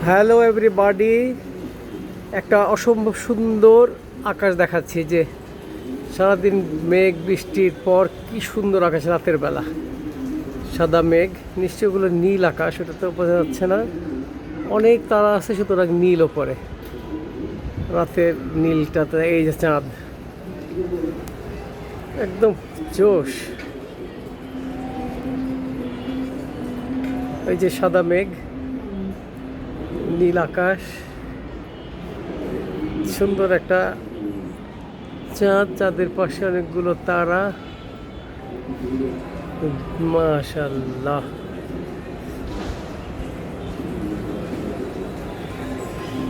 Hello everybody, একটা অসম্ভব সুন্দর আকাশ দেখাচ্ছি। যে সারাদিন মেঘ বৃষ্টির পর কি সুন্দর আকাশ রাতের বেলা, সাদা মেঘ, নিশ্চয় ওগুলো নীল আকাশ, ওটা তো বোঝা যাচ্ছে না। অনেক তারা আছে, সুতরাং নীল ওপরে, রাতের নীলটাতে এই যে চাঁদ, একদম জোশ। এই যে সাদা মেঘ, নীল আকাশ, সুন্দর একটা চাঁদ, চাঁদের পাশে অনেকগুলো তারা। মাশাআল্লাহ,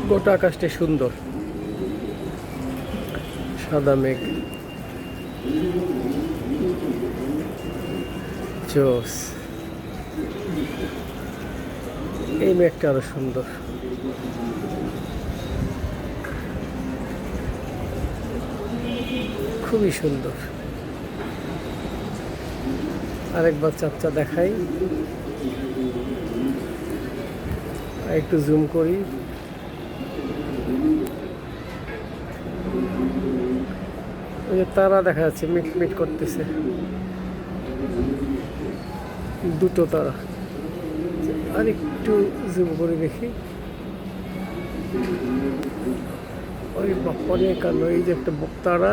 গোটা আকাশটা সুন্দর, সাদা মেঘ, জোস। এই মেঘটা আরো সুন্দর, খুবই সুন্দর। আরেকবার চাঁদটা দেখাই, একটু জুম করি। ওই যে তারা দেখা যাচ্ছে, মিটমিট করতেছে, দুটো তারা। আর একটু জুম করে দেখি, ওই অনেক আলো। এই যে একটা তারা,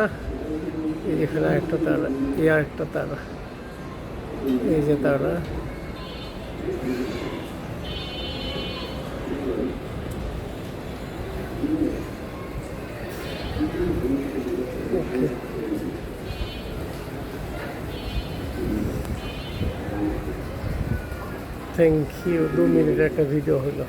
এই যেখানে একটা তারা, এই আর একটা তারা, এই যে তারা। ওকে, থ্যাংক ইউ। 2 মিনিটের একটা ভিডিও হলো।